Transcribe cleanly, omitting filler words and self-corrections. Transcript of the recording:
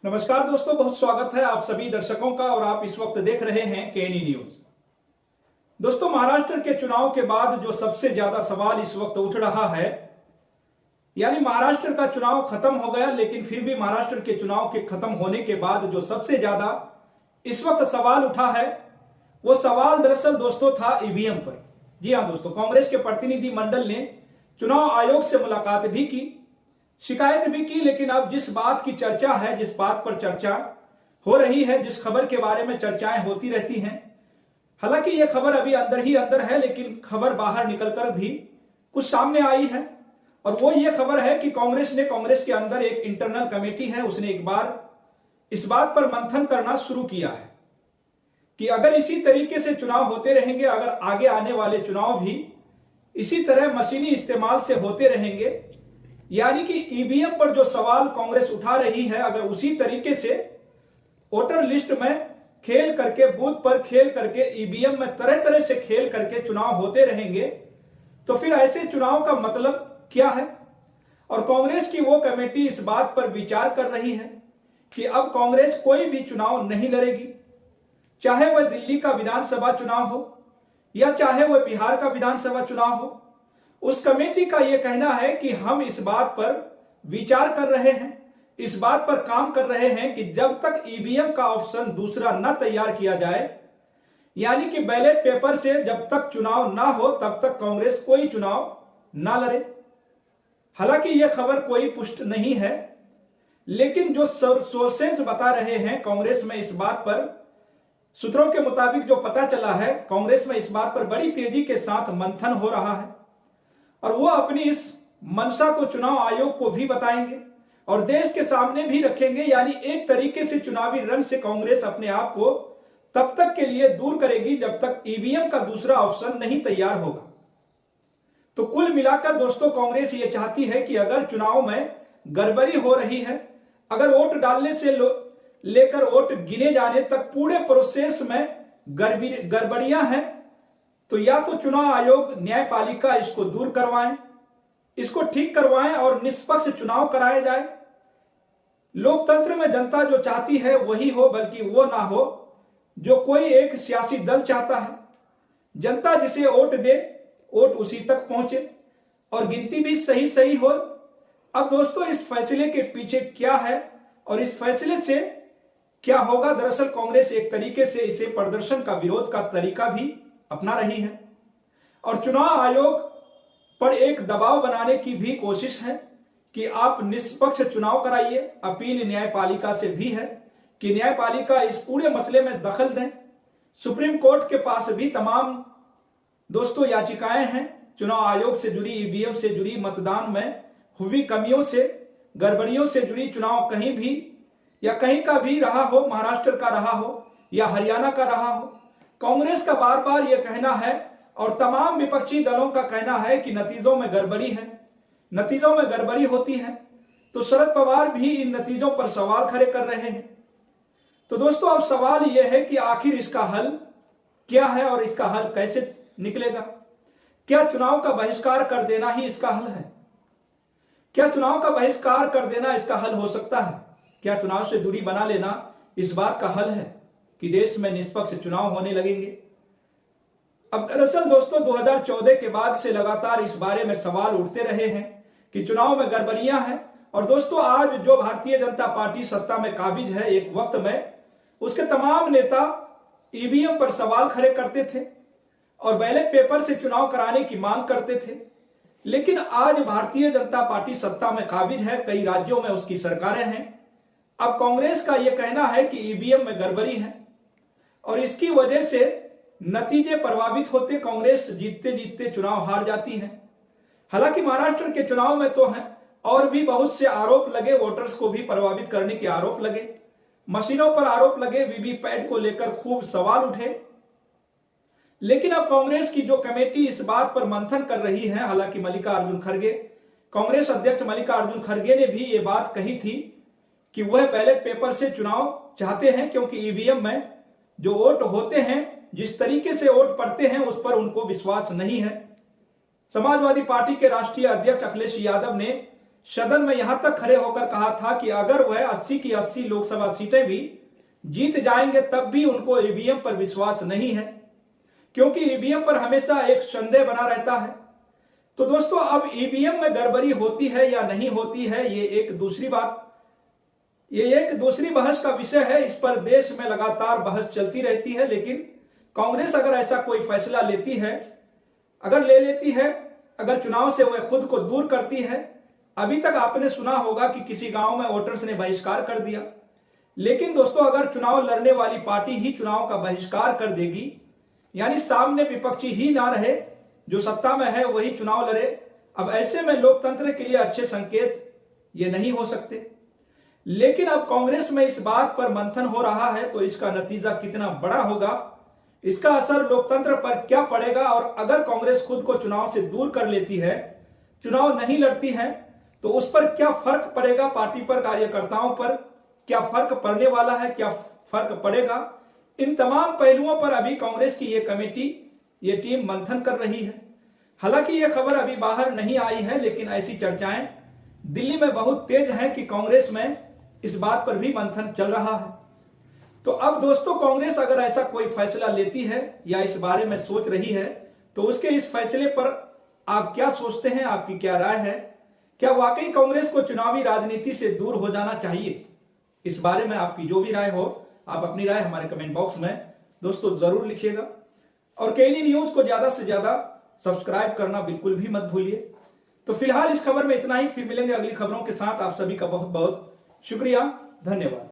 नमस्कार दोस्तों, बहुत स्वागत है आप सभी दर्शकों का और आप इस वक्त देख रहे हैं केनी न्यूज। दोस्तों, महाराष्ट्र के चुनाव के बाद जो सबसे ज्यादा सवाल इस वक्त उठ रहा है, यानी महाराष्ट्र का चुनाव खत्म हो गया, लेकिन फिर भी महाराष्ट्र के चुनाव के खत्म होने के बाद जो सबसे ज्यादा इस वक्त सवाल उठा है, वो सवाल दरअसल दोस्तों था ईवीएम पर। जी हां दोस्तों, कांग्रेस के प्रतिनिधि मंडल ने चुनाव आयोग से मुलाकात भी की, शिकायत भी की, लेकिन अब जिस बात की चर्चा है, जिस बात पर चर्चा हो रही है, जिस खबर के बारे में चर्चाएं होती रहती हैं, हालांकि यह खबर अभी अंदर ही अंदर है, लेकिन खबर बाहर निकलकर भी कुछ सामने आई है। और वो ये खबर है कि कांग्रेस के अंदर एक इंटरनल कमेटी है, उसने एक बार इस बात पर मंथन करना शुरू किया है कि अगर इसी तरीके से चुनाव होते रहेंगे, अगर आगे आने वाले चुनाव भी इसी तरह मशीनी इस्तेमाल से होते रहेंगे, यानी कि ईवीएम पर जो सवाल कांग्रेस उठा रही है, अगर उसी तरीके से वोटर लिस्ट में खेल करके, बूथ पर खेल करके, ईवीएम में तरह तरह से खेल करके चुनाव होते रहेंगे, तो फिर ऐसे चुनाव का मतलब क्या है। और कांग्रेस की वो कमेटी इस बात पर विचार कर रही है कि अब कांग्रेस कोई भी चुनाव नहीं लड़ेगी, चाहे वह दिल्ली का विधानसभा चुनाव हो या चाहे वह बिहार का विधानसभा चुनाव हो। उस कमेटी का यह कहना है कि हम इस बात पर विचार कर रहे हैं, इस बात पर काम कर रहे हैं कि जब तक ईवीएम का ऑप्शन दूसरा न तैयार किया जाए, यानी कि बैलेट पेपर से जब तक चुनाव ना हो, तब तक कांग्रेस कोई चुनाव ना लड़े। हालांकि यह खबर कोई पुष्ट नहीं है, लेकिन जो सोर्सेज बता रहे हैं कांग्रेस में, इस बात पर सूत्रों के मुताबिक जो पता चला है, कांग्रेस में इस बात पर बड़ी तेजी के साथ मंथन हो रहा है और वो अपनी इस मंशा को चुनाव आयोग को भी बताएंगे और देश के सामने भी रखेंगे। यानी एक तरीके से चुनावी रण से कांग्रेस अपने आप को तब तक के लिए दूर करेगी जब तक ईवीएम का दूसरा ऑप्शन नहीं तैयार होगा। तो कुल मिलाकर दोस्तों, कांग्रेस ये चाहती है कि अगर चुनाव में गड़बड़ी हो रही है, अगर वोट डालने से लेकर वोट गिने जाने तक पूरे प्रोसेस में गड़बड़ियां हैं, तो या तो चुनाव आयोग, न्यायपालिका इसको दूर करवाएं, इसको ठीक करवाएं और निष्पक्ष चुनाव कराए जाए। लोकतंत्र में जनता जो चाहती है वही हो, बल्कि वो ना हो जो कोई एक सियासी दल चाहता है। जनता जिसे वोट दे, वोट उसी तक पहुंचे और गिनती भी सही हो। अब दोस्तों, इस फैसले के पीछे क्या है और इस फैसले से क्या होगा, दरअसल कांग्रेस एक तरीके से इसे प्रदर्शन का विरोध का तरीका भी अपना रही है और चुनाव आयोग पर एक दबाव बनाने की भी कोशिश है कि आप निष्पक्ष चुनाव कराइए। अपील न्यायपालिका से भी है कि न्यायपालिका इस पूरे मसले में दखल दें। सुप्रीम कोर्ट के पास भी तमाम दोस्तों याचिकाएं हैं चुनाव आयोग से जुड़ी, ईवीएम से जुड़ी, मतदान में हुई कमियों से, गड़बड़ियों से जुड़ी। चुनाव कहीं भी या कहीं का भी रहा हो, महाराष्ट्र का रहा हो या हरियाणा का रहा हो, कांग्रेस का बार बार यह कहना है और तमाम विपक्षी दलों का कहना है कि नतीजों में गड़बड़ी है, नतीजों में गड़बड़ी होती है। तो शरद पवार भी इन नतीजों पर सवाल खड़े कर रहे हैं। तो दोस्तों, अब सवाल यह है कि आखिर इसका हल क्या है और इसका हल कैसे निकलेगा। क्या चुनाव का बहिष्कार कर देना ही इसका हल है? क्या चुनाव का बहिष्कार कर देना इसका हल हो सकता है? क्या चुनाव से दूरी बना लेना इस बात का हल है कि देश में निष्पक्ष चुनाव होने लगेंगे? अब दरअसल दोस्तों, 2014 के बाद से लगातार इस बारे में सवाल उठते रहे हैं कि चुनाव में गड़बड़ियां हैं। और दोस्तों, आज जो भारतीय जनता पार्टी सत्ता में काबिज है, एक वक्त में उसके तमाम नेता ईवीएम पर सवाल खड़े करते थे और बैलेट पेपर से चुनाव कराने की मांग करते थे। लेकिन आज भारतीय जनता पार्टी सत्ता में काबिज है, कई राज्यों में उसकी सरकारें हैं। अब कांग्रेस का यह कहना है कि ईवीएम में गड़बड़ी है और इसकी वजह से नतीजे प्रभावित होते, कांग्रेस जीतते जीतते चुनाव हार जाती है। हालांकि महाराष्ट्र के चुनाव में तो है और भी बहुत से आरोप लगे, वोटर्स को भी प्रभावित करने के आरोप लगे, मशीनों पर आरोप लगे, वीवीपैट को लेकर खूब सवाल उठे। लेकिन अब कांग्रेस की जो कमेटी इस बात पर मंथन कर रही है, हालांकि मल्लिकार्जुन खड़गे, कांग्रेस अध्यक्ष मल्लिकार्जुन खड़गे ने भी ये बात कही थी कि वह बैलेट पेपर से चुनाव चाहते हैं, क्योंकि ईवीएम में जो वोट होते हैं, जिस तरीके से वोट पड़ते हैं, उस पर उनको विश्वास नहीं है। समाजवादी पार्टी के राष्ट्रीय अध्यक्ष अखिलेश यादव ने सदन में यहां तक खड़े होकर कहा था कि अगर वह 80 की 80 लोकसभा सीटें भी जीत जाएंगे तब भी उनको ईवीएम पर विश्वास नहीं है, क्योंकि ईवीएम पर हमेशा एक संदेह बना रहता है। तो दोस्तों, अब ईवीएम में गड़बड़ी होती है या नहीं होती है, ये एक दूसरी बहस का विषय है। इस पर देश में लगातार बहस चलती रहती है। लेकिन कांग्रेस अगर ऐसा कोई फैसला लेती है, अगर चुनाव से वह खुद को दूर करती है, अभी तक आपने सुना होगा कि किसी गांव में वोटर्स ने बहिष्कार कर दिया। लेकिन दोस्तों, अगर चुनाव लड़ने वाली पार्टी ही चुनाव का बहिष्कार कर देगी, यानी सामने विपक्षी ही ना रहे, जो सत्ता में है वही चुनाव लड़े, अब ऐसे में लोकतंत्र के लिए अच्छे संकेत ये नहीं हो सकते। लेकिन अब कांग्रेस में इस बात पर मंथन हो रहा है, तो इसका नतीजा कितना बड़ा होगा, इसका असर लोकतंत्र पर क्या पड़ेगा, और अगर कांग्रेस खुद को चुनाव से दूर कर लेती है, चुनाव नहीं लड़ती है, तो उस पर क्या फर्क पड़ेगा, पार्टी पर, कार्यकर्ताओं पर क्या फर्क पड़ने वाला है, क्या फर्क पड़ेगा, इन तमाम पहलुओं पर अभी कांग्रेस की ये टीम मंथन कर रही है। हालांकि यह खबर अभी बाहर नहीं आई है, लेकिन ऐसी चर्चाएं दिल्ली में बहुत तेज हैं कि कांग्रेस में इस बात पर भी मंथन चल रहा है। तो अब दोस्तों, कांग्रेस अगर ऐसा कोई फैसला लेती है या इस बारे में सोच रही है, तो उसके इस फैसले पर आप क्या सोचते हैं, आपकी क्या राय है? क्या वाकई कांग्रेस को चुनावी राजनीति से दूर हो जाना चाहिए? इस बारे में आपकी जो भी राय हो, आप अपनी राय हमारे कमेंट बॉक्स में दोस्तों जरूर लिखिएगा। और केएनई न्यूज को ज्यादा से ज्यादा सब्सक्राइब करना बिल्कुल भी मत भूलिए। तो फिलहाल इस खबर में इतना ही, फिर मिलेंगे अगली खबरों के साथ। आप सभी का बहुत बहुत शुक्रिया, धन्यवाद।